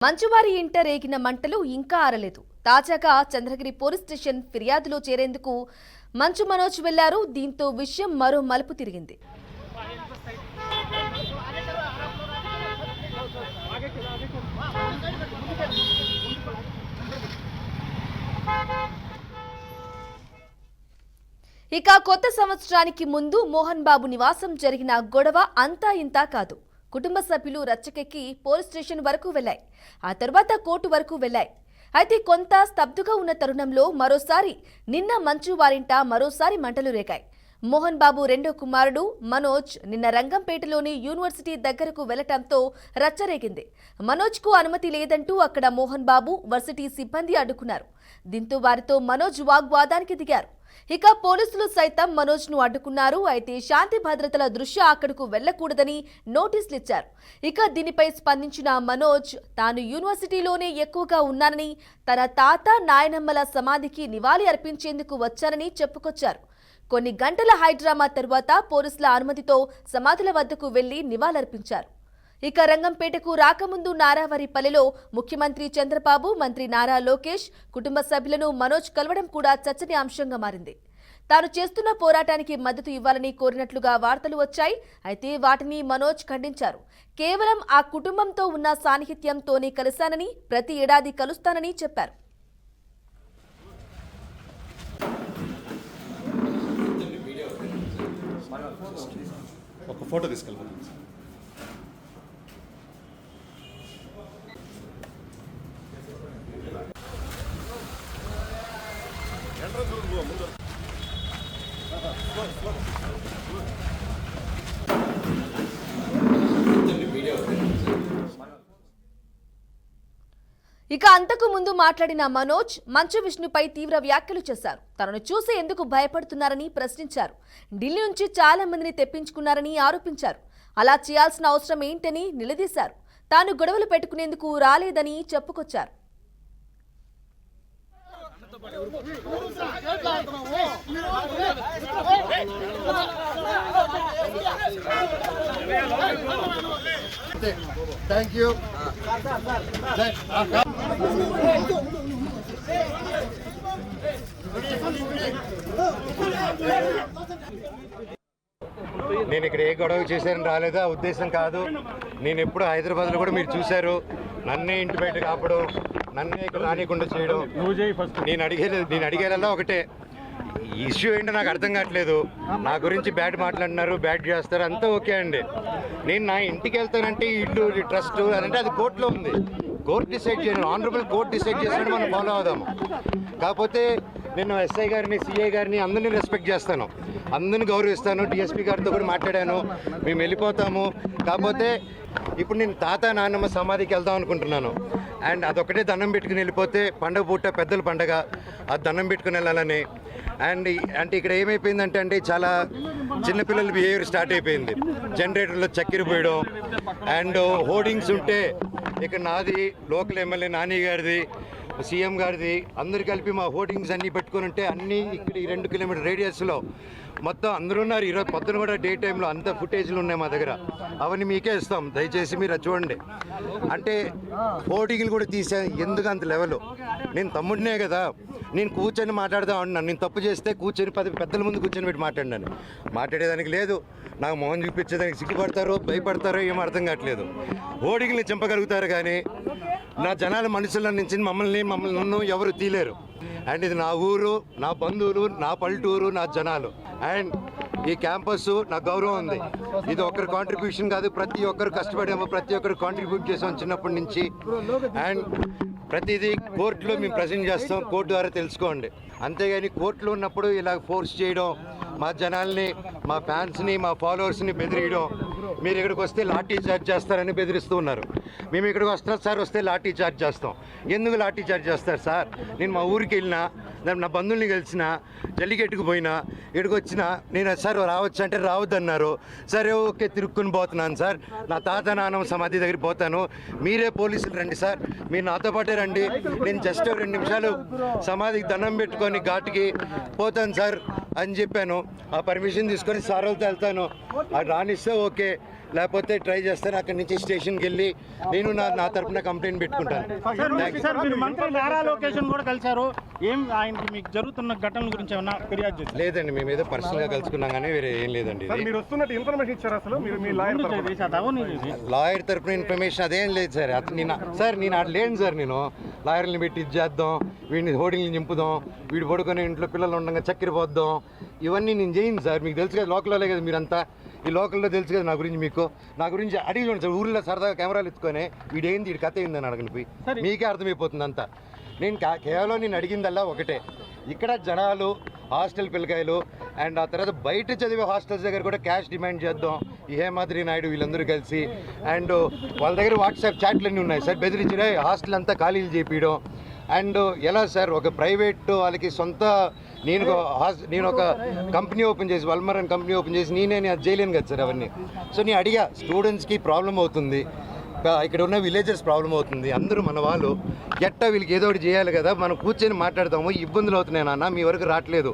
మంచువారి ఇంట రేగిన మంటలు ఇంకా ఆరలేదు. తాజాగా చంద్రగిరి పోలీస్ స్టేషన్ ఫిర్యాదులో చేరేందుకు మంచు మనోజ్ వెళ్లారు. దీంతో విషయం మరో మలుపు తిరిగింది. ఇక కొత్త సంవత్సరానికి ముందు మోహన్ బాబు నివాసం జరిగిన గొడవ అంతా ఇంతా కాదు. కుటుంబ సభ్యులు రచ్చకెక్కి పోలీస్ స్టేషన్ వరకు వెళ్లాయి. ఆ తర్వాత కోర్టు వరకు వెళ్లాయి. అయితే కొంత స్తబ్దుగా ఉన్న తరుణంలో మరోసారి నిన్న మంచు వారింట మరోసారి మంటలు రేగాయి. మోహన్ బాబు రెండో కుమారుడు మనోజ్ నిన్న రంగంపేటలోని యూనివర్సిటీ దగ్గరకు వెళ్లటంతో రచ్చరేగింది. మనోజ్కు అనుమతి లేదంటూ అక్కడ మోహన్ బాబు వర్సిటీ సిబ్బంది అడ్డుకున్నారు. దీంతో వారితో మనోజ్ వాగ్వాదానికి దిగారు. ఇక పోలీసులు సైతం మనోజ్ను అడ్డుకున్నారు. అయితే శాంతి భద్రతల దృష్ట్యా అక్కడకు వెళ్లకూడదని నోటీసులు ఇచ్చారు. ఇక దీనిపై స్పందించిన మనోజ్ తాను యూనివర్సిటీలోనే ఎక్కువగా ఉన్నానని, తన తాత నాయనమ్మల సమాధికి నివాళి అర్పించేందుకు వచ్చానని చెప్పుకొచ్చారు. కొన్ని గంటల హైడ్రామా తరువాత పోలీసుల అనుమతితో సమాధుల వద్దకు వెళ్లి నివాళులర్పించారు. ఇక రంగంపేటకు రాకముందు నారావారిపల్లెలో ముఖ్యమంత్రి చంద్రబాబు, మంత్రి నారా లోకేష్ కుటుంబ సభ్యులను మనోజ్ కలవడం కూడా చర్చనీయాంశంగా మారింది. తాను చేస్తున్న పోరాటానికి మద్దతు ఇవ్వాలని కోరినట్లుగా వార్తలు వచ్చాయి. అయితే వాటిని మనోజ్ ఖండించారు. కేవలం ఆ కుటుంబంతో ఉన్న సాన్నిహిత్యంతోనే కలిశానని, ప్రతి ఏడాది కలుస్తానని చెప్పారు. ఒక ఫోటో తీసుకెళ్ళిపోతాం. ఇక అంతకు ముందు మాట్లాడిన మనోజ్ మంచు విష్ణుపై తీవ్ర వ్యాఖ్యలు చేశారు. తనను చూసి ఎందుకు భయపడుతున్నారని ప్రశ్నించారు. ఢిల్లీ నుంచి చాలా మందిని తెప్పించుకున్నారని ఆరోపించారు. అలా చేయాల్సిన అవసరం ఏంటని నిలదీశారు. తాను గొడవలు పెట్టుకునేందుకు రాలేదని చెప్పుకొచ్చారు. Thank you. నేను ఇక్కడ ఏ గొడవ చేశారని రాలేదా ఉద్దేశం కాదు. నేను ఎప్పుడు హైదరాబాద్లో కూడా మీరు చూశారు, నన్నే ఇంటి బయట కాపడం, నన్నే ఇక్కడ రానికుండా చేయడం. నేను అడిగేలా ఒకటే, ఇష్యూ ఏంటో నాకు అర్థం కావట్లేదు. నా గురించి బ్యాడ్ మాట్లాడినారు, బ్యాడ్ చేస్తారు, అంతా ఓకే అండి. నేను నా ఇంటికి వెళ్తానంటే ఇల్లు ట్రస్ట్ అంటే అది కోర్టులో ఉంది. కోర్టు డిసైడ్ చేయను, ఆనరబుల్ కోర్టు డిసైడ్ చేసినట్టు మనం ఫాలో అవుదాము. కాకపోతే నేను ఎస్ఐ గారిని, సిఐ గారిని అందరినీ రెస్పెక్ట్ చేస్తాను, అందరిని గౌరవిస్తాను. డిఎస్పీ గారితో కూడా మాట్లాడాను, మేము వెళ్ళిపోతాము. కాకపోతే ఇప్పుడు నేను తాత నాన్నమ్మ సమాధికి వెళ్దాం అనుకుంటున్నాను. అండ్ అదొక్కటే దండం పెట్టుకుని వెళ్ళిపోతే పండగ పూట పెద్దల పండగ, అది దండం పెట్టుకుని వెళ్ళాలని. అండ్ అంటే ఇక్కడ ఏమైపోయిందంటే చాలా చిన్నపిల్లల బిహేవియర్ స్టార్ట్ అయిపోయింది. జనరేటర్లో చక్కెర పోయడం అండ్ హోర్డింగ్స్ ఉంటే ఇక్కడ నాది, లోకల్ ఎమ్మెల్యే నాని గారిది, సీఎం గారిది, అందరు కలిపి మా హోర్డింగ్స్ అన్నీ పెట్టుకుని ఉంటే అన్నీ ఇక్కడ ఈ 2 కిలోమీటర్ రేడియస్లో మొత్తం అందరూ ఉన్నారు. ఈరోజు పొద్దున కూడా డే టైంలో అంత ఫుటేజ్లు ఉన్నాయి మా దగ్గర, అవన్నీ మీకే ఇస్తాం, దయచేసి మీరు అది చూడండి. అంటే హోర్డింగ్లు కూడా తీసే ఎందుకు అంత లెవెల్. నేను తమ్ముడినే కదా, నేను కూర్చొని మాట్లాడదాం అంటున్నాను. నేను తప్పు చేస్తే కూర్చొని 10 పెద్దల ముందు కూర్చొని పెట్టి మాట్లాడేదానికి లేదు. నాకు మొహం చూపించేదానికి సిగ్గుపడతారో భయపడతారో ఏం అర్థం కావట్లేదు. హోర్డింగ్ని చంపగలుగుతారు కానీ నా జనాల మనుషుల నుంచి మమ్మల్ని నన్ను ఎవరు తీలేరు. అండ్ ఇది నా ఊరు, నా బంధువులు, నా పల్లెటూరు, నా జనాలు. అండ్ ఈ క్యాంపస్ నా గౌరవం ఉంది. ఇది ఒక్కరి కాంట్రిబ్యూషన్ కాదు, ప్రతి ఒక్కరు కష్టపడాము, ప్రతి ఒక్కరు కాంట్రిబ్యూట్ చేసాం చిన్నప్పటి నుంచి. అండ్ ప్రతిదీ కోర్టులో మేము ప్రజెంట్ చేస్తాం, కోర్టు ద్వారా తెలుసుకోండి. అంతేగాని కోర్టులో ఉన్నప్పుడు ఇలా ఫోర్స్ చేయడం, మా జనాల్ని, మా ఫ్యాన్స్ని, మా ఫాలోవర్స్ని బెదిరియడం, మీరు ఇక్కడికి వస్తే లాఠీ చార్జ్ చేస్తారని బెదిరిస్తూ ఉన్నారు. మేము ఇక్కడికి వస్తున్నారు సార్, వస్తే లాఠీ చార్జ్ చేస్తాం. ఎందుకు లాఠీ చార్జ్ చేస్తారు సార్? నేను మా ఊరికి వెళ్ళినా, నా బంధువుల్ని కలిసిన, జల్లికెట్టుకు పోయినా, ఇక్కడికి వచ్చినా నేను సార్ రావచ్చు అంటే రావద్దన్నారు. సరే ఓకే, తిరుక్కుని పోతున్నాను సార్, నా తాత నాన్నమ్మ సమాధి దగ్గరికి పోతాను, మీరే పోలీసులు రండి సార్, మీరు నాతో పాటే రండి, నేను జస్ట్ 2 నిమిషాలు సమాధికి దండం పెట్టుకొని ఘాటుకి పోతాను సార్ అని చెప్పాను. ఆ పర్మిషన్ తీసుకొని సార్ వాళ్ళతో వెళ్తాను, అది రానిస్తే ఓకే, లేకపోతే ట్రై చేస్తాను. అక్కడి నుంచి స్టేషన్కి వెళ్ళి నేను నా తరపున కంప్లైంట్ పెట్టుకుంటాను. సార్ మీరు మంత్రి నారా లోకేష్ కూడా కలిశారు. ఏం ఆయనకి మీకు జరుగుతున్న ఘటనల గురించి ఏమన్నా ఫిర్యాదు చేశారా? లేదండి, మేము ఏదో పర్సనల్గా కలుసుకున్నాం కానీ వేరే ఏం లేదండి. మీరు వస్తున్నట్టు ఇన్ఫర్మేషన్ ఇచ్చారు అసలు మీరు మీ లాయర్ తరపున ఇన్ఫర్మేషన్ అదేం లేదు సార్. నేను అటు లేను సార్. నేను లాయర్ని పెట్టి ఇది చేద్దాం, వీడిని హోర్డింగ్ని నింపుదాం, వీడు పడుకొని ఇంట్లో పిల్లలు ఉండగా చక్కెర పోద్దాం, ఇవన్నీ నేను చేయను సార్. మీకు తెలుసు కదా, లోకల్లో కదా మీరంతా, ఈ లోకల్లో తెలుసు కదా నా గురించి. మీకు నా గురించి అడిగి చూడండి సార్. ఊళ్ళో సరదాగా కెమెరాలు ఎత్తుకొని వీడేంది, వీడి కథ ఏందని అడగని పోయి మీకే అర్థమైపోతుంది అంతా. నేను కేవలం నేను అడిగిందల్లా ఒకటే, ఇక్కడ జనాలు హాస్టల్ పిల్లకాయలు అండ్ ఆ తర్వాత బయట చదివే హాస్టల్స్ దగ్గర కూడా క్యాష్ డిమాండ్ చేద్దాం. ఈ హేమాద్రి నాయుడు వీళ్ళందరూ కలిసి అండ్ వాళ్ళ దగ్గర వాట్సాప్ చాట్లన్నీ ఉన్నాయి సార్. బెదిరించిన హాస్టల్ అంతా ఖాళీలు చేపించడం. అండ్ ఎలా సార్, ఒక ప్రైవేట్ వాళ్ళకి సొంత నేను ఒక కంపెనీ ఓపెన్ చేసి, వల్మరన్ కంపెనీ ఓపెన్ చేసి నేను అది చేయలేను కదా సార్ అవన్నీ. సో నేను అడిగా, స్టూడెంట్స్కి ప్రాబ్లం అవుతుంది, ఇక్కడ ఉన్న విలేజెస్ ప్రాబ్లం అవుతుంది, అందరూ మన వాళ్ళు, ఎట్టా వీళ్ళకి ఏదో ఒకటి చేయాలి కదా, మనం కూర్చొని మాట్లాడతాము. ఇబ్బందులు అవుతున్నాయి నాన్న, మీ వరకు రావట్లేదు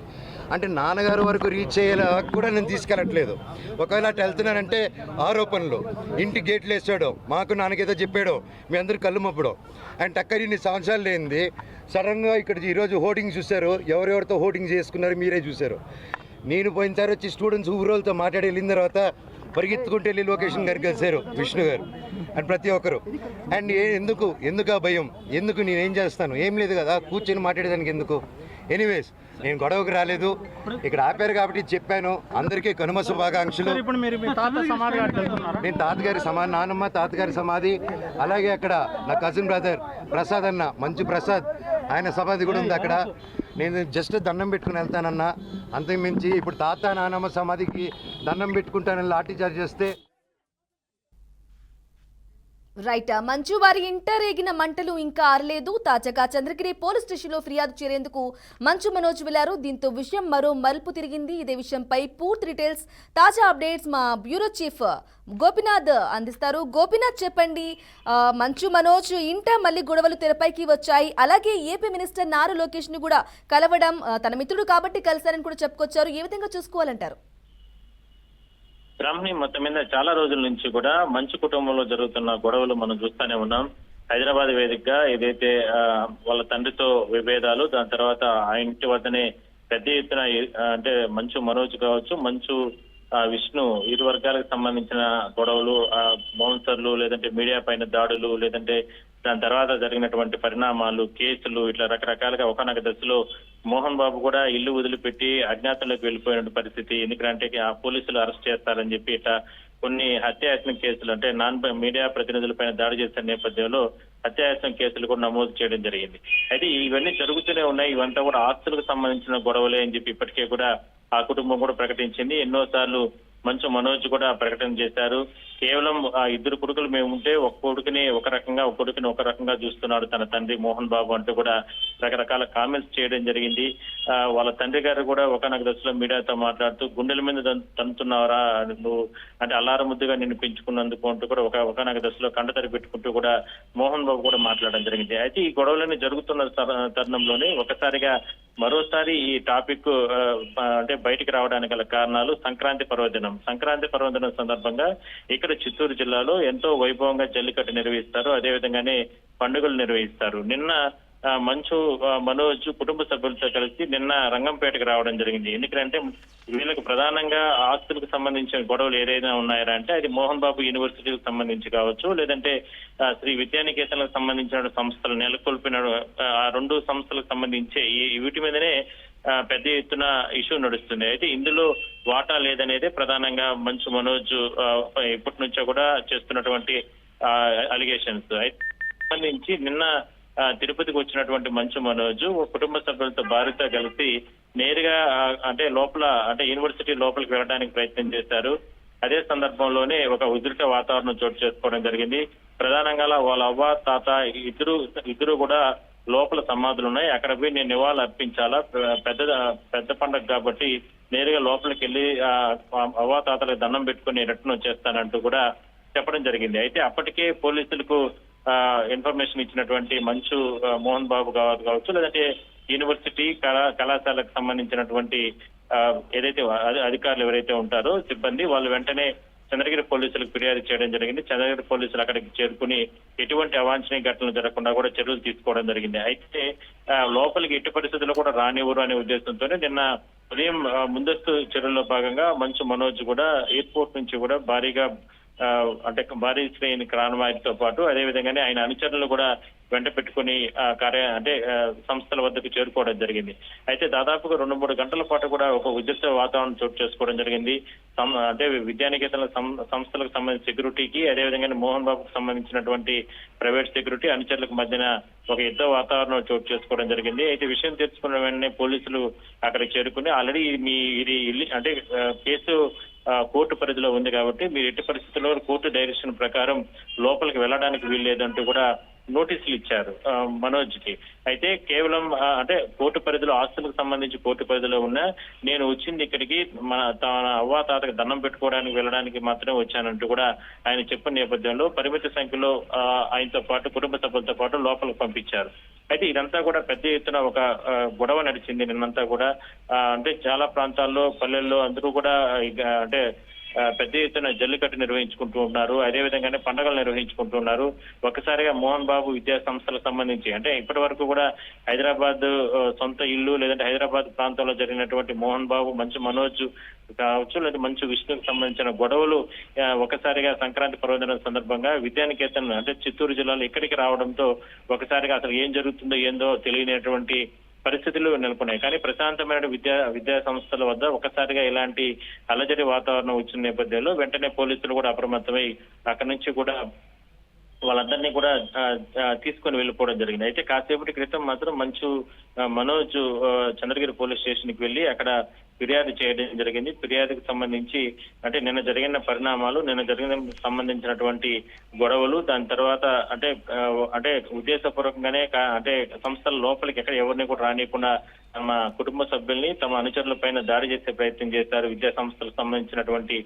అంటే నాన్నగారు వరకు రీచ్ అయ్యేలా కూడా నేను తీసుకెళ్ళట్లేదు. ఒకవేళ అటు వెళ్తున్నానంటే ఆరోపణలు, ఇంటి గేట్లు వేసాడు, మాకు నాన్నకేదో చెప్పాడు, మీ అందరూ కళ్ళు మప్పడం. అండ్ అక్కడ ఇన్ని సంవత్సరాలు లేనిది సడన్గా ఇక్కడ ఈరోజు హోర్డింగ్ చూశారు. ఎవరెవరితో హోర్డింగ్ చేసుకున్నారు మీరే చూశారు. నేను పోయినసారి వచ్చి స్టూడెంట్స్ ఊరోళ్ళతో మాట్లాడి వెళ్ళిన తర్వాత పరిగెత్తుకుంటూ వెళ్ళి లొకేషన్ గారికి కలిశారు విష్ణు గారు అండ్ ప్రతి ఒక్కరు. అండ్ ఎందుకు ఆ భయం, ఎందుకు నేనేం చేస్తాను, ఏం లేదు కదా, కూర్చొని మాట్లాడేదానికి ఎందుకు. ఎనీవేస్ నేను గొడవకు రాలేదు, ఇక్కడ ఆపారు కాబట్టి చెప్పాను. అందరికీ కనుమ శుభాకాంక్షలు. నేను తాతగారి సమాధి, నానమ్మ తాతగారి సమాధి, అలాగే అక్కడ నా కజిన్ బ్రదర్ ప్రసాద్ అన్న, మంచు ప్రసాద్, ఆయన సమాధి కూడా ఉంది అక్కడ. నేను జస్ట్ దండం పెట్టుకుని వెళ్తానన్నా, అంతకుమించి ఇప్పుడు తాత నానమ్మ సమాధికి దండం పెట్టుకుంటానని లాఠీ చార్జ్ చేస్తే. రైట్, మంచు వారి ఇంట రేగిన మంటలు ఇంకా ఆరలేదు. తాజాగా చంద్రగిరి పోలీస్ స్టేషన్లో ఫిర్యాదు చేరేందుకు మంచు మనోజ్ వెళ్లారు. దీంతో విషయం మరో మలుపు తిరిగింది. ఇదే విషయంపై పూర్తి డీటెయిల్స్, తాజా అప్డేట్స్ మా బ్యూరో చీఫ్ గోపినాథ్ అందిస్తారు. గోపినాథ్ చెప్పండి, మంచు మనోజ్ ఇంట మళ్ళీ గొడవలు తెరపైకి వచ్చాయి. అలాగే ఏపీ మినిస్టర్ నారా లోకేష్ ని కూడా కలవడం, తన మిత్రుడు కాబట్టి కలిశారని కూడా చెప్పుకొచ్చారు. ఏ విధంగా చూసుకోవాలంటారు? బ్రాహ్మణి, మొత్తం మీద చాలా రోజుల నుంచి కూడా మంచు కుటుంబంలో జరుగుతున్న గొడవలు మనం చూస్తూనే ఉన్నాం. హైదరాబాద్ వేదికగా ఏదైతే వాళ్ళ తండ్రితో విభేదాలు, దాని తర్వాత ఆ ఇంటి వద్దనే పెద్ద ఎత్తున అంటే మంచు మనోజ్ కావచ్చు, మంచు విష్ణు, ఇరు వర్గాలకు సంబంధించిన గొడవలు, బౌన్సర్లు, లేదంటే మీడియా పైన దాడులు, లేదంటే దాని తర్వాత జరిగినటువంటి పరిణామాలు, కేసులు, ఇట్లా రకరకాలుగా ఒకనొక దశలో మోహన్ బాబు కూడా ఇల్లు వదిలిపెట్టి అజ్ఞాతంలోకి వెళ్ళిపోయిన పరిస్థితి. ఎందుకంటే ఆ పోలీసులు అరెస్ట్ చేస్తారని చెప్పి ఇట్లా కొన్ని హత్యాయత్నం కేసులు, అంటే మీడియా ప్రతినిధులపైన దాడి చేసిన నేపథ్యంలో హత్యాయత్నం కేసులు కూడా నమోదు చేయడం జరిగింది. అయితే ఇవన్నీ జరుగుతూనే ఉన్నాయి. ఇవంతా కూడా ఆస్తులకు సంబంధించిన గొడవలే అని చెప్పి ఇప్పటికే కూడా ఆ కుటుంబం కూడా ప్రకటించింది. ఎన్నోసార్లు మంచు మనోజ్ కూడా ప్రకటన చేశారు. కేవలం ఆ ఇద్దరు కొడుకులు మేము ఉంటే ఒక కొడుకుని ఒక రకంగా, ఒక కొడుకుని ఒక రకంగా చూస్తున్నాడు తన తండ్రి మోహన్ బాబు అంటూ కూడా రకరకాల కామెంట్స్ చేయడం జరిగింది. వాళ్ళ తండ్రి గారు కూడా ఒకనొక దశలో మీడియాతో మాట్లాడుతూ, గుండెల మీద తంతున్నావరా నువ్వు అంటే అల్లార ముద్దుగా నిన్ను పెంచుకున్నందుకు అంటూ కూడా ఒకనొక దశలో కంటతడి పెట్టుకుంటూ కూడా మోహన్ బాబు కూడా మాట్లాడడం జరిగింది. అయితే ఈ గొడవలన్నీ జరుగుతున్న తరుణంలోనే ఒకసారిగా మరోసారి ఈ టాపిక్ అంటే బయటికి రావడానికి గల కారణాలు సంక్రాంతి పర్వదినం. సంక్రాంతి పర్వదినం సందర్భంగా ఇక్కడ చిత్తూరు జిల్లాలో ఎంతో వైభవంగా జల్లికట్టు నిర్వహిస్తారు, అదేవిధంగానే పండుగలు నిర్వహిస్తారు. నిన్న మంచు మనోజ్ కుటుంబ సభ్యులతో కలిసి నిన్న రంగంపేటకు రావడం జరిగింది. ఎందుకంటే వీళ్ళకి ప్రధానంగా ఆస్తులకు సంబంధించిన గొడవలు ఏదైనా ఉన్నాయా అంటే అది మోహన్ బాబు యూనివర్సిటీకి సంబంధించి కావచ్చు, లేదంటే శ్రీ విద్యానికేతన్లకు సంబంధించిన సంస్థలు నెలకొల్పిన ఆ రెండు సంస్థలకు సంబంధించి వీటి మీదనే పెద్ద ఎత్తున ఇష్యూ నడుస్తుంది. అయితే ఇందులో వాటా లేదనేదే ప్రధానంగా మంచు మనోజ్ ఇప్పటి నుంచో కూడా చేస్తున్నటువంటి అలిగేషన్స్. అయితే సంబంధించి నిన్న తిరుపతికి వచ్చినటువంటి మంచు మనోజ్ కుటుంబ సభ్యులతో భార్యతో కలిసి నేరుగా అంటే యూనివర్సిటీ లోపలికి వెళ్ళడానికి ప్రయత్నం చేశారు. అదే సందర్భంలోనే ఒక ఉద్రిక్త వాతావరణం చోటు చేసుకోవడం జరిగింది. ప్రధానంగా వాళ్ళ అవ్వ తాత ఇద్దరు కూడా లోపల సమాధులు ఉన్నాయి, అక్కడ పోయి నేను నివాళులు అర్పించాలా, పెద్ద పండుగ కాబట్టి నేరుగా లోపలికి వెళ్ళి అవ్వాతాతలకు దండం పెట్టుకుని రిటర్న్ వచ్చేస్తానంటూ కూడా చెప్పడం జరిగింది. అయితే అప్పటికే పోలీసులకు ఇన్ఫర్మేషన్ ఇచ్చినటువంటి మంచు మోహన్ బాబు కావచ్చు, లేదంటే యూనివర్సిటీ కళాశాలకు సంబంధించినటువంటి ఏదైతే అధికారులు ఎవరైతే ఉంటారో సిబ్బంది, వాళ్ళు వెంటనే చంద్రగిరి పోలీసులకు ఫిర్యాదు చేయడం జరిగింది. చంద్రగిరి పోలీసులు అక్కడికి చేరుకుని ఎటువంటి అవాంఛనీయ ఘటనలు జరగకుండా కూడా చర్యలు తీసుకోవడం జరిగింది. అయితే లోపలికి ఎట్టి పరిస్థితుల్లో కూడా రానివ్వరు అనే ఉద్దేశంతోనే నిన్న ఉదయం ముందస్తు చర్యల్లో భాగంగా మంచు మనోజ్ కూడా ఎయిర్పోర్ట్ నుంచి కూడా భారీగా అంటే భారీ శ్రేణి క్రాన్వాయితో పాటు అదేవిధంగానే ఆయన అనుచరులు కూడా వెంట పెట్టుకుని సంస్థల వద్దకు చేరుకోవడం జరిగింది. అయితే దాదాపుగా 2-3 గంటల పాటు కూడా ఒక ఉద్రిక్త వాతావరణం చోటు చేసుకోవడం జరిగింది. అంటే విద్యానికేతన సంస్థలకు సంబంధించిన సెక్యూరిటీకి అదేవిధంగా మోహన్ బాబుకు సంబంధించినటువంటి ప్రైవేట్ సెక్యూరిటీ అనుచరులకు మధ్యన ఒక యుద్ధ వాతావరణం చోటు చేసుకోవడం జరిగింది. అయితే విషయం తెలుసుకున్న వెంటనే పోలీసులు అక్కడికి చేరుకుని ఆల్రెడీ ఇది కేసు కోర్టు పరిధిలో ఉంది కాబట్టి మీరు ఎట్టి పరిస్థితుల్లో కోర్టు డైరెక్షన్ ప్రకారం లోపలికి వెళ్ళడానికి వీల్లేదంటూ కూడా నోటీసులు ఇచ్చారు మనోజ్ కి. అయితే కేవలం కోర్టు పరిధిలో ఆస్తులకు సంబంధించి కోర్టు పరిధిలో ఉన్న నేను వచ్చింది ఇక్కడికి తన అవ్వాతాతకు దండం పెట్టుకోవడానికి వెళ్ళడానికి మాత్రమే వచ్చానంటూ కూడా ఆయన చెప్పిన నేపథ్యంలో పరిమిత సంఖ్యలో ఆయనతో పాటు కుటుంబ సభ్యులతో పాటు లోపలికి పంపించారు. అయితే ఇదంతా కూడా పెద్ద ఎత్తున ఒక గొడవ నడిచింది నిన్నంతా కూడా. చాలా ప్రాంతాల్లో పల్లెల్లో అందరూ కూడా పెద్ద ఎత్తున జల్లికట్టు నిర్వహించుకుంటూ ఉన్నారు. అదేవిధంగానే పండుగలు నిర్వహించుకుంటూ ఉన్నారు. ఒక్కసారిగా మోహన్ బాబు విద్యా సంస్థలకు సంబంధించి ఇప్పటి వరకు కూడా హైదరాబాద్ సొంత ఇల్లు లేదంటే హైదరాబాద్ ప్రాంతంలో జరిగినటువంటి మోహన్ బాబు మంచు మనోజ్ కావచ్చు లేదా మంచు విష్ణుకు సంబంధించిన గొడవలు ఒకసారిగా సంక్రాంతి పర్వదినం సందర్భంగా విద్యానికేతన్ చిత్తూరు జిల్లాలో ఇక్కడికి రావడంతో ఒకసారిగా అసలు ఏం జరుగుతుందో ఏందో తెలియనటువంటి పరిస్థితులు నెలకొన్నాయి. కానీ ప్రశాంతమైన విద్యా సంస్థల వద్ద ఒకసారిగా ఇలాంటి అలజడి వాతావరణం వచ్చిన నేపథ్యంలో వెంటనే పోలీసులు కూడా అప్రమత్తమై అక్కడి నుంచి కూడా వాళ్ళందరినీ కూడా తీసుకొని వెళ్ళిపోవడం జరిగింది. అయితే కాసేపటి క్రితం మాత్రం మంచు మనోజ్ చంద్రగిరి పోలీస్ స్టేషన్ కి వెళ్లి అక్కడ ఫిర్యాదు చేయడం జరిగింది. ఫిర్యాదుకు సంబంధించి నిన్న జరిగిన పరిణామాలు, నిన్న జరిగిన సంబంధించినటువంటి గొడవలు, దాని తర్వాత ఉద్దేశపూర్వకంగానే సంస్థల లోపలికి ఎక్కడ ఎవరిని కూడా రానియకుండా తమ కుటుంబ సభ్యుల్ని తమ అనుచరుల పైన దాడి చేసే ప్రయత్నం చేశారు విద్యా సంస్థలకు సంబంధించినటువంటి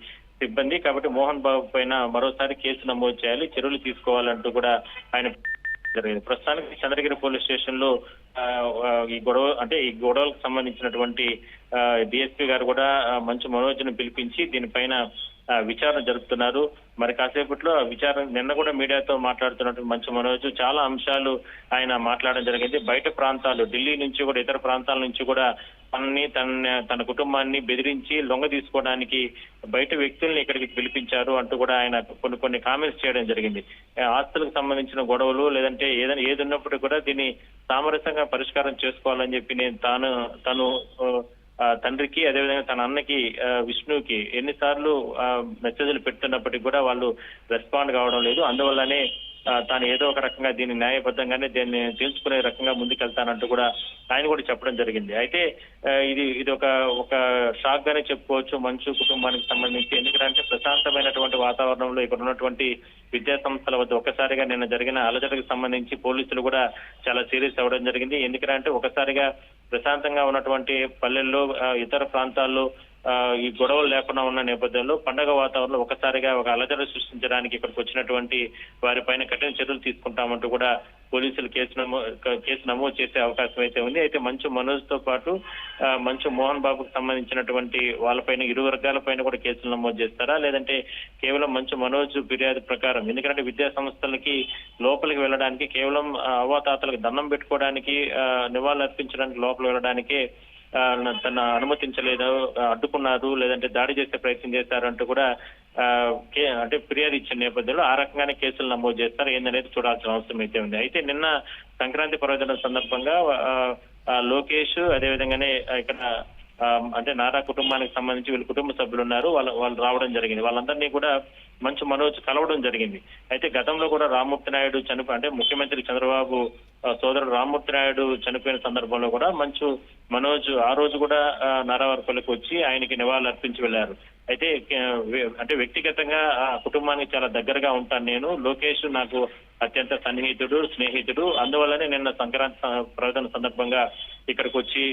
సిబ్బంది. కాబట్టి మోహన్ బాబు పైన మరోసారి కేసు నమోదు చేయాలి, చర్యలు తీసుకోవాలంటూ కూడా ఆయన జరిగింది. ప్రస్తుతానికి చంద్రగిరి పోలీస్ స్టేషన్ లో ఈ గొడవలకు సంబంధించినటువంటి డిఎస్పీ గారు కూడా మంచు మనోజ్ ను పిలిపించి దీనిపైన విచారణ జరుపుతున్నారు. మరి కాసేపట్లో విచారణ నిన్న కూడా మీడియాతో మాట్లాడుతున్నటువంటి మంచు మనోజ్ చాలా అంశాలు ఆయన మాట్లాడడం జరిగింది. బయట ప్రాంతాలు ఢిల్లీ నుంచి కూడా ఇతర ప్రాంతాల నుంచి కూడా తన కుటుంబాన్ని బెదిరించి లొంగ తీసుకోవడానికి బయట వ్యక్తుల్ని ఇక్కడికి పిలిపించారు అంటూ కూడా ఆయన కొన్ని కామెంట్స్ చేయడం జరిగింది. ఆస్తులకు సంబంధించిన గొడవలు లేదంటే ఏది ఉన్నప్పటికీ కూడా దీన్ని సామరస్యంగా పరిష్కారం చేసుకోవాలని చెప్పి తను తండ్రికి అదేవిధంగా తన అన్నకి విష్ణుకి ఎన్నిసార్లు మెసేజ్లు పెడుతున్నప్పటికీ కూడా వాళ్ళు రెస్పాండ్ కావడం లేదు. అందువల్లనే తాను ఏదో ఒక రకంగా దీన్ని న్యాయబద్ధంగానే దీన్ని తెలుసుకునే రకంగా ముందుకెళ్తానంటూ కూడా ఆయన కూడా చెప్పడం జరిగింది. అయితే ఇది ఒక షాక్ గానే చెప్పుకోవచ్చు మంచు కుటుంబానికి సంబంధించి. ఎందుకంటే ప్రశాంతమైనటువంటి వాతావరణంలో ఇక్కడ ఉన్నటువంటి విద్యా సంస్థల వద్ద ఒక్కసారిగా నిన్న జరిగిన అలజడికి సంబంధించి పోలీసులు కూడా చాలా సీరియస్ అవ్వడం జరిగింది. ఎందుకంటే ఒకసారిగా ప్రశాంతంగా ఉన్నటువంటి పల్లెల్లో ఇతర ప్రాంతాల్లో ఈ గొడవలు లేకుండా ఉన్న నేపథ్యంలో పండగ వాతావరణంలో ఒకసారిగా ఒక అలజడి సృష్టించడానికి ఇక్కడికి వచ్చినటువంటి వారిపైన కఠిన చర్యలు తీసుకుంటామంటూ కూడా పోలీసులు కేసు నమోదు చేసే అవకాశం అయితే ఉంది. అయితే మంచు మనోజ్ తో పాటు మంచు మోహన్ బాబుకు సంబంధించినటువంటి వాళ్ళపైన ఇరు వర్గాల పైన కూడా కేసులు నమోదు చేస్తారా లేదంటే కేవలం మంచు మనోజ్ ఫిర్యాదు ప్రకారం, ఎందుకంటే విద్యా సంస్థలకి లోపలికి వెళ్ళడానికి కేవలం అవ్వాతాతలకు దండం పెట్టుకోవడానికి నివాళులు అర్పించడానికి లోపలికి వెళ్ళడానికి తన అనుమతించలేదు, అడ్డుకున్నారు లేదంటే దాడి చేసే ప్రయత్నం చేశారంటూ కూడా ఫిర్యాదు ఇచ్చిన నేపథ్యంలో ఆ రకంగానే కేసులు నమోదు చేస్తారు ఏందనేది చూడాల్సిన అవసరం అయితే ఉంది. అయితే నిన్న సంక్రాంతి పర్వదినం సందర్భంగా లోకేష్ అదేవిధంగానే ఇక్కడ నారా కుటుంబానికి సంబంధించి వీళ్ళ కుటుంబ సభ్యులు ఉన్నారు, వాళ్ళు రావడం జరిగింది. వాళ్ళందరినీ కూడా మంచు మనోజ్ కలవడం జరిగింది. అయితే గతంలో కూడా రామ్మూర్తి నాయుడు ముఖ్యమంత్రి చంద్రబాబు సోదరుడు రామ్మూర్తి నాయుడు చనిపోయిన సందర్భంలో కూడా మంచు మనోజ్ ఆ రోజు కూడా నారావారిపల్లికి వచ్చి ఆయనకి నివాళులు అర్పించి వెళ్లారు. అయితే వ్యక్తిగతంగా ఆ కుటుంబానికి చాలా దగ్గరగా ఉంటాను నేను, లోకేష్ నాకు అత్యంత సన్నిహితుడు, స్నేహితుడు. అందువల్లనే నిన్న సంక్రాంతి పర్వదిన సందర్భంగా ఇక్కడికి వచ్చి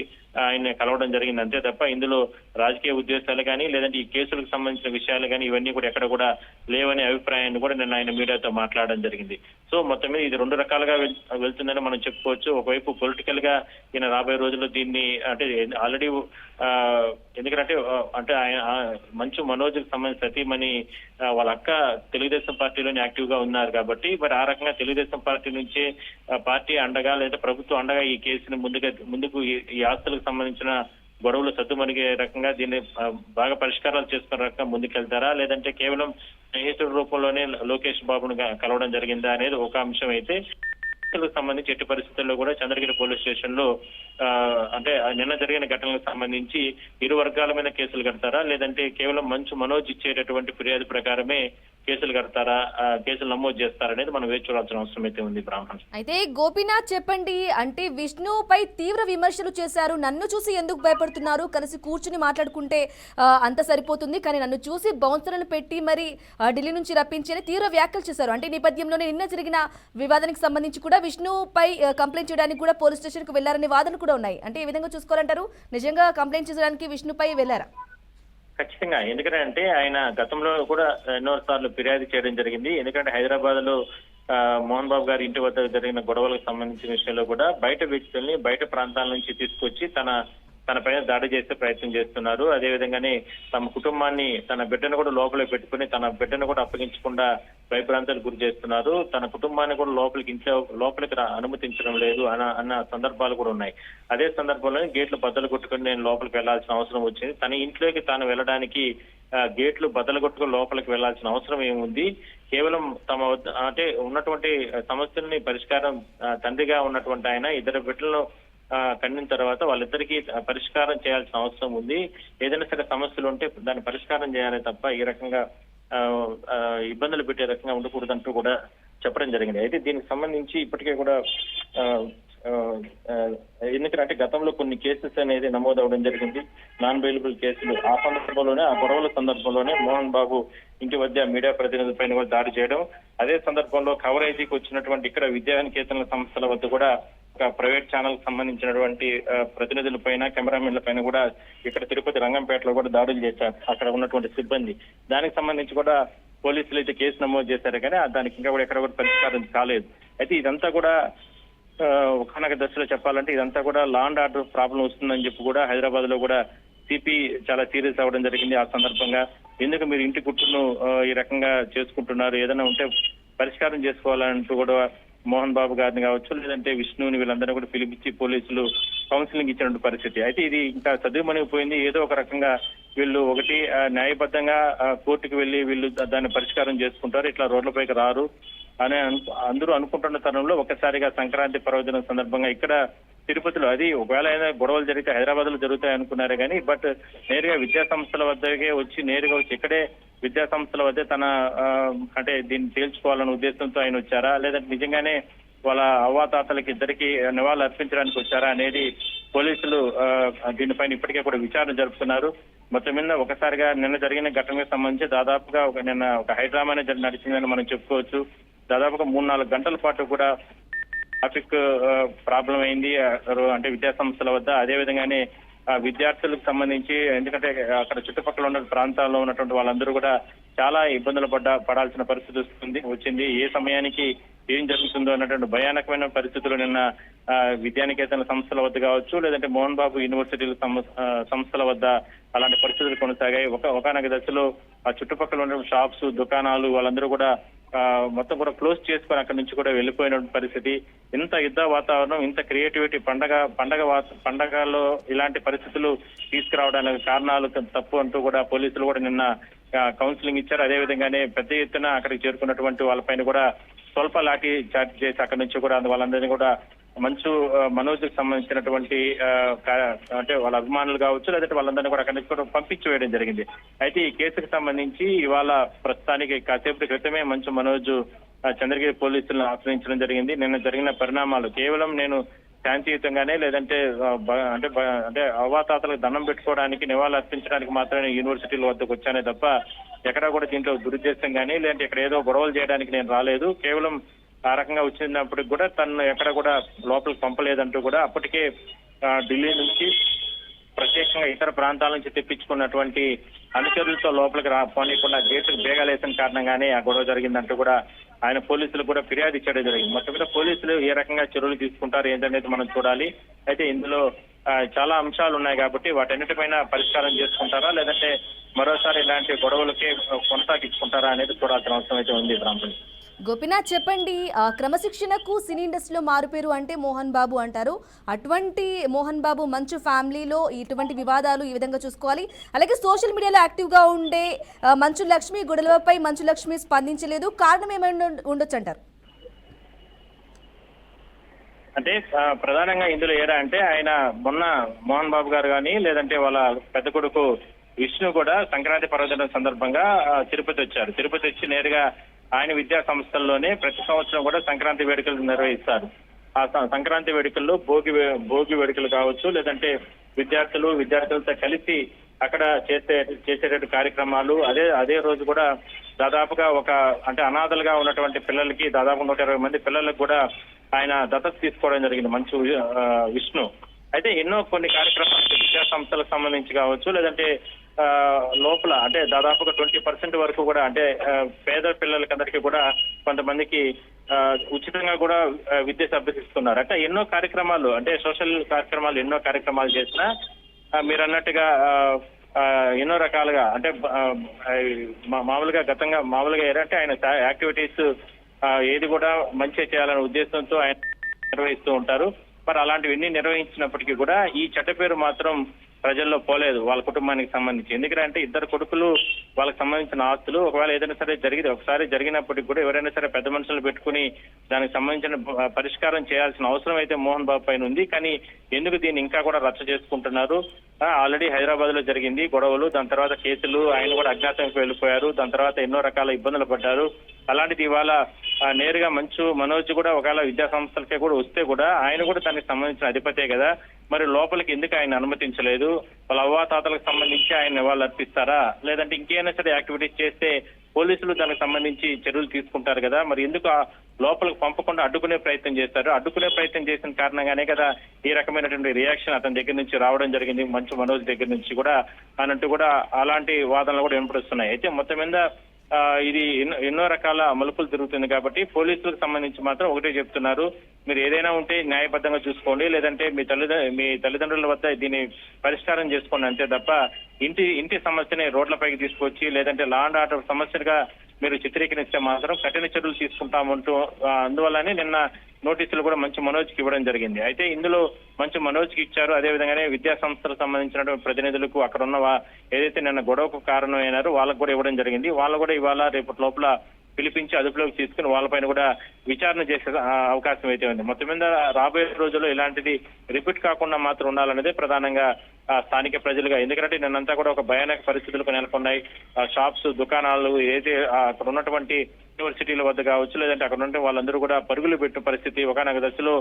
ఆయన కలవడం జరిగింది. అంతే తప్ప ఇందులో రాజకీయ ఉద్దేశాలు కానీ లేదంటే ఈ కేసులకు సంబంధించిన విషయాలు కానీ ఇవన్నీ కూడా ఎక్కడ కూడా లేవనే అభిప్రాయాన్ని కూడా నిన్న ఆయన మీడియాతో మాట్లాడడం జరిగింది. సో మొత్తం మీద ఇది 2 రకాలుగా వెళ్తుందని మనం చెప్పుకోవచ్చు. ఒకవైపు పొలిటికల్ గా ఈయన రాబోయే రోజుల్లో దీన్ని అంటే ఆల్రెడీ ఎందుకంటే ఆయన మంచు మనోజ్కి సంబంధించిన సతీమణి వాళ్ళ అక్క తెలుగుదేశం పార్టీలోనే యాక్టివ్ గా ఉన్నారు కాబట్టి మరి ఆ రకంగా తెలుగుదేశం పార్టీ నుంచే పార్టీ అండగా లేదా ప్రభుత్వం అండగా ఈ కేసుని ముందుకు ఈ ఆస్తులకు సంబంధించిన గొడవలు సద్దుమణిగే రకంగా దీన్ని బాగా పరిష్కారాలు చేసుకునే రకంగా ముందుకెళ్తారా, లేదంటే కేవలం స్నేహితుడి రూపంలోనే లోకేష్ బాబును కలవడం జరిగిందా అనేది ఒక అంశం అయితే, సంబంధించి ఎట్టి పరిస్థితుల్లో కూడా చంద్రగిరి పోలీస్ స్టేషన్ లో అంటే నిన్న జరిగిన ఘటనలకు సంబంధించి ఇరు వర్గాల మీద కేసులు కడతారా, లేదంటే కేవలం మంచు మనోజ్ ఇచ్చేటటువంటి ఫిర్యాదు ప్రకారమే కేసులు కడతారా, కేసులు నమోదు చేస్తారనేది మనం వేచి చూడాల్సిన అవసరం అయితే ఉంది. బ్రాహ్మణ్ అయితే గోపీనాథ్ చెప్పండి, అంటే విష్ణుపై తీవ్ర విమర్శలు చేశారు. నన్ను చూసి ఎందుకు భయపడుతున్నారు, కలిసి కూర్చుని మాట్లాడుకుంటే అంత సరిపోతుంది, కానీ నన్ను చూసి బౌన్సర్లను పెట్టి మరి ఢిల్లీ నుంచి రప్పించి అని తీవ్ర వ్యాఖ్యలు చేశారు. అంటే ఈ నేపథ్యంలోనే నిన్న జరిగిన వివాదానికి సంబంధించి కూడా విష్ణుపై కంప్లైంట్ చేయడానికి కూడా పోలీస్ స్టేషన్ కు వెళ్లారనే వాదనలు కూడా ఉన్నాయి. అంటే ఏ విధంగా చూసుకోవాలంటారు? నిజంగా కంప్లైంట్ చేయడానికి విష్ణుపై వెళ్లారా? ఖచ్చితంగా, ఎందుకంటే ఆయన గతంలో కూడా ఎన్నో సార్లు ఫిర్యాదు చేయడం జరిగింది. ఎందుకంటే హైదరాబాద్ లో మోహన్ బాబు గారి ఇంటి వద్ద జరిగిన గొడవలకు సంబంధించిన విషయంలో కూడా బయట వ్యక్తుల్ని బయట ప్రాంతాల నుంచి తీసుకొచ్చి తన పైన దాడి చేసే ప్రయత్నం చేస్తున్నారు. అదేవిధంగానే తమ కుటుంబాన్ని, తన బిడ్డను కూడా లోపలే పెట్టుకుని తన బిడ్డను కూడా అప్పగించకుండా భయభ్రాంతాలకు గురి చేస్తున్నారు. తన కుటుంబాన్ని కూడా లోపలికి అనుమతించడం లేదు అన్న సందర్భాలు కూడా ఉన్నాయి. అదే సందర్భంలోనే గేట్లు బద్దలు కొట్టుకుని నేను లోపలికి వెళ్లాల్సిన అవసరం వచ్చింది. తన ఇంట్లోకి తాను వెళ్ళడానికి గేట్లు బద్దలు కొట్టుకుని లోపలికి వెళ్లాల్సిన అవసరం ఏముంది? కేవలం తమ అంటే ఉన్నటువంటి సమస్యల్ని పరిష్కారం, తండ్రిగా ఉన్నటువంటి ఆయన ఇద్దరు బిడ్డలను కన్నిన తర్వాత వాళ్ళిద్దరికీ పరిష్కారం చేయాల్సిన అవసరం ఉంది. ఏదైనా సరే సమస్యలు ఉంటే దాన్ని పరిష్కారం చేయాలి తప్ప ఈ రకంగా ఇబ్బందులు పెట్టే రకంగా ఉండకూడదంటూ కూడా చెప్పడం జరిగింది. అయితే దీనికి సంబంధించి ఇప్పటికే కూడా ఎందుకంటే గతంలో కొన్ని కేసెస్ అనేది నమోదవడం జరిగింది, నాన్ బెయిలబుల్ కేసులు. ఆ సందర్భంలోనే, ఆ గొడవల సందర్భంలోనే మోహన్ బాబు ఇంటి వద్ద మీడియా ప్రతినిధుల పైన కూడా దాడి చేయడం, అదే సందర్భంలో కవరేజీకి వచ్చినటువంటి ఇక్కడ విద్యానికేతన సంస్థల వద్ద కూడా ప్రైవేట్ ఛానల్ సంబంధించినటువంటి ప్రతినిధుల పైన, కెమెరామెన్ల పైన కూడా ఇక్కడ తిరుపతి రంగంపేటలో కూడా దాడులు చేశారు అక్కడ ఉన్నటువంటి సిబ్బంది. దానికి సంబంధించి కూడా పోలీసులు అయితే కేసు నమోదు చేశారు, కానీ దానికి ఇంకా కూడా ఎక్కడ కూడా పరిష్కారం కాలేదు. అయితే ఇదంతా కూడా ఒకనొక దశలో చెప్పాలంటే ఇదంతా కూడా లా అండ్ ఆర్డర్ ప్రాబ్లం వస్తుందని చెప్పి కూడా హైదరాబాద్ లో కూడా సిపి చాలా సీరియస్ అవ్వడం జరిగింది. ఆ సందర్భంగా ఎందుకు మీరు ఇంటి గుట్టును ఈ రకంగా చేసుకుంటున్నారు, ఏదైనా ఉంటే పరిష్కారం చేసుకోవాలంటూ కూడా మోహన్ బాబు గారిని కావచ్చు, లేదంటే విష్ణుని వీళ్ళందరినీ కూడా పిలిపించి పోలీసులు కౌన్సిలింగ్ ఇచ్చినటువంటి పరిస్థితి. అయితే ఇది ఇంకా చదువుమణిగిపోయింది. ఏదో ఒక రకంగా వీళ్ళు ఒకటి న్యాయబద్ధంగా కోర్టుకు వెళ్లి వీళ్ళు దాన్ని పరిష్కారం చేసుకుంటారు, ఇట్లా రోడ్లపైకి రారు అని అందరూ అనుకుంటున్న తరుణంలో ఒక్కసారిగా సంక్రాంతి పర్వదినం సందర్భంగా ఇక్కడ తిరుపతిలో, అది ఒకవేళ ఏదైనా గొడవలు జరిగితే హైదరాబాద్ లో జరుగుతాయి అనుకున్నారే కానీ, బట్ నేరుగా విద్యా సంస్థల వద్దకే వచ్చి నేరుగా వచ్చి ఇక్కడే విద్యా సంస్థల వద్ద తన అంటే దీన్ని తేల్చుకోవాలన్న ఉద్దేశంతో ఆయన వచ్చారా, లేదంటే నిజంగానే వాళ్ళ అవ్వాతాతలకి ఇద్దరికి నివాళులు అర్పించడానికి వచ్చారా అనేది పోలీసులు దీనిపైన ఇప్పటికే కూడా విచారణ జరుపుతున్నారు. మొత్తం మీద ఒకసారిగా నిన్న జరిగిన ఘటనకు సంబంధించి దాదాపుగా నిన్న ఒక హైడ్రామానే నడిచిందని మనం చెప్పుకోవచ్చు. దాదాపుగా 3-4 గంటల పాటు కూడా ట్రాఫిక్ ప్రాబ్లం అయింది అంటే విద్యా సంస్థల వద్ద. అదేవిధంగానే విద్యార్థులకు సంబంధించి, ఎందుకంటే అక్కడ చుట్టుపక్కల ఉన్న ప్రాంతాల్లో ఉన్నటువంటి వాళ్ళందరూ కూడా చాలా ఇబ్బందులు పడాల్సిన పరిస్థితి వచ్చింది. ఏ సమయానికి ఏం జరుగుతుందో అన్నటువంటి భయానకమైన పరిస్థితులు నిన్న విద్యానికేతన సంస్థల వద్ద కావచ్చు, లేదంటే మోహన్ బాబు యూనివర్సిటీల సంస్థల వద్ద అలాంటి పరిస్థితులు కొనసాగాయి. ఒకనొక దశలో ఆ చుట్టుపక్కల ఉన్న షాప్స్, దుకాణాలు వాళ్ళందరూ కూడా మొత్తం కూడా క్లోజ్ చేసుకొని అక్కడి నుంచి కూడా వెళ్ళిపోయిన పరిస్థితి. ఇంత యుద్ధ వాతావరణం, ఇంత క్రియేటివిటీ, పండగలో ఇలాంటి పరిస్థితులు తీసుకురావడానికి కారణాలు తప్పు అంటూ కూడా పోలీసులు కూడా నిన్న కౌన్సిలింగ్ ఇచ్చారు. అదేవిధంగానే పెద్ద ఎత్తున అక్కడికి చేరుకున్నటువంటి వాళ్ళపైన కూడా స్వల్ప లాఠీ చార్జ్ చేసి అక్కడి నుంచి కూడా వాళ్ళందరినీ కూడా మంచు మనోజ్కి సంబంధించినటువంటి అంటే వాళ్ళ అభిమానులు కావచ్చు, లేదంటే వాళ్ళందరినీ కూడా అక్కడి నుంచి కూడా పంపించి వేయడం జరిగింది. అయితే ఈ కేసుకు సంబంధించి ఇవాళ ప్రస్తుతానికి కాసేపటి క్రితమే మంచు మనోజ్ చంద్రగిరి పోలీసులను ఆశ్రయించడం జరిగింది. నిన్న జరిగిన పరిణామాలు కేవలం నేను శాంతియుతంగానే, లేదంటే అంటే అవ్వాతాతలకు దండం పెట్టుకోవడానికి, నివాళులు అర్పించడానికి మాత్రమే యూనివర్సిటీల వద్దకు వచ్చానే తప్ప ఎక్కడా కూడా దీంట్లో దురుద్దేశం కానీ, లేదంటే ఇక్కడ ఏదో గొడవలు చేయడానికి నేను రాలేదు. కేవలం ఆ రకంగా వచ్చినప్పటికి కూడా తను ఎక్కడ కూడా లోపలికి పంపలేదంటూ కూడా అప్పటికే ఢిల్లీ నుంచి ప్రత్యేకంగా ఇతర ప్రాంతాల నుంచి తెప్పించుకున్నటువంటి అనుచరులతో లోపలికి పోనీయకుండా గేటుకు బేగాలేసిన కారణంగానే ఆ గొడవ జరిగిందంటూ కూడా ఆయన పోలీసులకు కూడా ఫిర్యాదు ఇచ్చడం జరిగింది. మొత్తం మీద పోలీసులు ఏ రకంగా చర్యలు తీసుకుంటారు ఏంటనేది మనం చూడాలి. అయితే ఇందులో చాలా అంశాలు ఉన్నాయి కాబట్టి వాటన్నిటిపైన పరిష్కారం చేసుకుంటారా లేదంటే మరోసారి ఇలాంటి గొడవలకే కొనసాగించుకుంటారా అనేది చూడాల్సిన అవసరం అయితే ఉంది. బ్రాహ్మణి గోపీనాథ్ చెప్పండి, క్రమశిక్షణకు సినీ ఇండస్ట్రీలో మారుపేరు అంటే మోహన్ బాబు అంటారు. అటువంటి మోహన్ బాబు మంచు ఫ్యామిలీలో ఇటువంటి వివాదాలు ఈ విధంగా చూసుకోవాలి. అలాగే సోషల్ మీడియాలో యాక్టివ్గా ఉండే మంచు లక్ష్మి గొడవలపై మంచు లక్ష్మి స్పందించలేదు. కారణం ఏమైనా ఉండొచ్చు అంటారు? అంటే ప్రధానంగా ఇందులో ఏరా అంటే ఆయన మొన్న మోహన్ బాబు గారు కానీ లేదంటే వాళ్ళ పెద్ద కొడుకు విష్ణు కూడా సంక్రాంతి పర్వదినం సందర్భంగా తిరుపతి వచ్చారు. తిరుపతి వచ్చి నేరుగా ఆయన విద్యా సంస్థల్లోనే ప్రతి సంవత్సరం కూడా సంక్రాంతి వేడుకలు నిర్వహిస్తారు. ఆ సంక్రాంతి వేడుకల్లో భోగి వేడుకలు కావచ్చు, లేదంటే విద్యార్థులతో కలిసి అక్కడ చేసేటటువంటి కార్యక్రమాలు. అదే రోజు కూడా దాదాపుగా అంటే అనాథలుగా ఉన్నటువంటి పిల్లలకి దాదాపు 120 మంది పిల్లలకు కూడా ఆయన దత్తత తీసుకోవడం జరిగింది మంచు విష్ణు. అయితే కొన్ని కార్యక్రమాలు విద్యా సంస్థలకు సంబంధించి కావచ్చు, లేదంటే లోపల అంటే దాదాపుగా 20% వరకు కూడా అంటే పేద పిల్లలకందరికీ కూడా కొంతమందికి ఉచితంగా కూడా విద్య అభ్యసిస్తున్నారు. అంటే ఎన్నో కార్యక్రమాలు అంటే సోషల్ కార్యక్రమాలు ఎన్నో కార్యక్రమాలు చేసినా మీరు అన్నట్టుగా ఎన్నో రకాలుగా అంటే మామూలుగా ఏంటంటే ఆయన యాక్టివిటీస్ ఏది కూడా మంచిగా చేయాలనే ఉద్దేశంతో ఆయన నిర్వహిస్తూ ఉంటారు. మరి అలాంటివన్నీ నిర్వహించినప్పటికీ కూడా ఈ చెడ్డ పేరు మాత్రం ప్రజల్లో పోలేదు వాళ్ళ కుటుంబానికి సంబంధించి. ఎందుకంటే ఇద్దరు కొడుకులు వాళ్ళకి సంబంధించిన ఆస్తులు ఒకవేళ ఏదైనా సరే ఒకసారి జరిగినప్పటికీ కూడా ఎవరైనా సరే పెద్ద మనుషులు పెట్టుకుని దానికి సంబంధించిన పరిష్కారం చేయాల్సిన అవసరం అయితే మోహన్ బాబు పైన ఉంది. కానీ ఎందుకు దీన్ని ఇంకా కూడా రచ్చ చేసుకుంటున్నారు? ఆల్రెడీ హైదరాబాద్ లో జరిగింది గొడవలు, దాని తర్వాత కేసులు, ఆయన కూడా అజ్ఞాతంకి వెళ్ళిపోయారు, దాని తర్వాత ఎన్నో రకాల ఇబ్బందులు పడ్డారు. అలాంటిది ఇవాళ నేరుగా మంచు మనోజ్ కూడా ఒకవేళ విద్యా సంస్థలకే కూడా వస్తే కూడా ఆయన కూడా దానికి సంబంధించిన అధిపతే కదా, మరి లోపలికి ఎందుకు ఆయన అనుమతించలేదు? వాళ్ళ అవ్వాతాతలకు సంబంధించి ఆయన వాళ్ళు అర్పిస్తారా? లేదంటే ఇంకేమైనా సరే యాక్టివిటీస్ చేస్తే పోలీసులు దానికి సంబంధించి చర్యలు తీసుకుంటారు కదా, మరి ఎందుకు లోపలికి పంపకుండా అడ్డుకునే ప్రయత్నం చేస్తారు? అడ్డుకునే ప్రయత్నం చేసిన కారణంగానే కదా ఈ రకమైనటువంటి రియాక్షన్ అతని దగ్గర నుంచి రావడం జరిగింది, మంచు మనోజ్ దగ్గర నుంచి కూడా అన్నట్టు కూడా అలాంటి వాదనలు కూడా వినపడుస్తున్నాయి. అయితే మొత్తం మీద ఇది ఎన్నో రకాల మలుపులు తిరుగుతుంది కాబట్టి పోలీసులకు సంబంధించి మాత్రం ఒకటే చెప్తున్నారు, మీరు ఏదైనా ఉంటే న్యాయబద్ధంగా చూసుకోండి, లేదంటే మీ తల్లిదండ్రుల వద్ద దీన్ని పరిష్కారం చేసుకోండి అంతే తప్ప ఇంటి సమస్యని రోడ్లపైకి తీసుకొచ్చి లేదంటే లా అండ్ ఆర్డర్ సమస్యగా మీరు చిత్రీకరిస్తే మాత్రం కఠిన చర్యలు తీసుకుంటామంటూ అందువల్లనే నిన్న నోటీసులు కూడా మంచు మనోజ్కి ఇవ్వడం జరిగింది. అయితే ఇందులో మంచు మనోజ్కి ఇచ్చారు, అదేవిధంగానే విద్యా సంస్థలకు సంబంధించినటువంటి ప్రతినిధులకు అక్కడ ఉన్న ఏదైతే నిన్న గొడవకు కారణమైనారో వాళ్ళకు కూడా ఇవ్వడం జరిగింది. వాళ్ళు కూడా ఇవాళ రేపటి లోపల పిలిపించి అదుపులోకి తీసుకుని వాళ్ళపైన కూడా విచారణ చేసే అవకాశం అయితే ఉంది. మొత్తం మీద రాబోయే రోజుల్లో ఇలాంటిది రిపీట్ కాకుండా మాత్రం ఉండాలనేదే ప్రధానంగా స్థానిక ప్రజలుగా, ఎందుకంటే నిన్నంతా కూడా ఒక భయానక పరిస్థితులకు నెలకొన్నాయి. షాప్స్, దుకాణాలు ఏదైతే అక్కడ ఉన్నటువంటి యూనివర్సిటీల వద్ద కావచ్చు, లేదంటే అక్కడ ఉంటే వాళ్ళందరూ కూడా పరుగులు పెట్టిన పరిస్థితి. ఒకనొక దశలో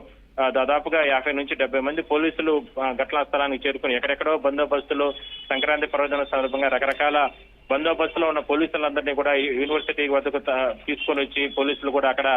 దాదాపుగా 50 నుంచి 70 మంది పోలీసులు ఘటనా స్థలానికి చేరుకుని ఎక్కడెక్కడో బందోబస్తులు సంక్రాంతి పర్వదిన సందర్భంగా రకరకాల బందోబస్తులో ఉన్న పోలీసులందరినీ కూడా యూనివర్సిటీ వద్దకు తీసుకొని వచ్చి పోలీసులు కూడా అక్కడ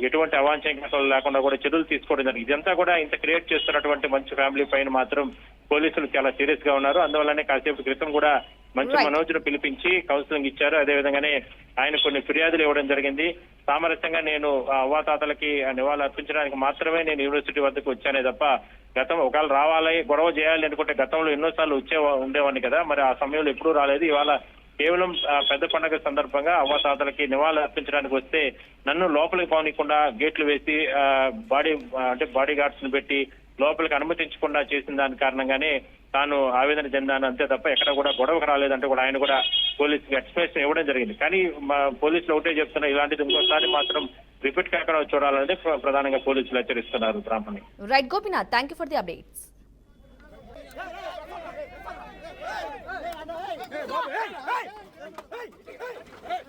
ఎటువంటి అవాంఛనీయతలు లేకుండా కూడా చర్యలు తీసుకోవడం జరిగింది. ఇదంతా కూడా ఇంత క్రియేట్ చేస్తున్నటువంటి మంచు ఫ్యామిలీ పైన మాత్రం పోలీసులు చాలా సీరియస్ గా ఉన్నారు. అందువల్లనే కాసేపు క్రితం కూడా మంచు మనోజ్ను పిలిపించి కౌన్సిలింగ్ ఇచ్చారు. అదేవిధంగానే ఆయన కొన్ని ఫిర్యాదులు ఇవ్వడం జరిగింది. సామరస్యంగా నేను అవ్వాతాతలకి నివాళులు అర్పించడానికి మాత్రమే నేను యూనివర్సిటీ వద్దకు వచ్చానే తప్ప ఒకవేళ రావాలి గొడవ చేయాలి అనుకుంటే గతంలో ఎన్నోసార్లు ఉండేవాడిని కదా, మరి ఆ సమయంలో ఎప్పుడూ రాలేదు. ఇవాళ కేవలం పెద్ద పండుగ సందర్భంగా అవ్వాతాతలకి నివాళులు అర్పించడానికి వస్తే నన్ను లోపలికి పోనీయకుండా గేట్లు వేసి బాడీ గార్డ్స్ ను పెట్టి లోపలికి అనుమతించకుండా చేసిన దాని కారణంగానే తాను ఆవేదన చెందాను అంతే తప్ప ఎక్కడ కూడా గొడవకు రాలేదంటే కూడా ఆయన కూడా పోలీసుకి ఎక్స్ప్రెషన్ ఇవ్వడం జరిగింది. కానీ పోలీసులు ఒకటే చెప్తున్నారు, ఇలాంటిది ఇంకోసారి మాత్రం రిపీట్ కాకుండా చూడాలనేది ప్రధానంగా పోలీసులు హెచ్చరిస్తున్నారు. Brahmani right Gopinath, thank you for the updates.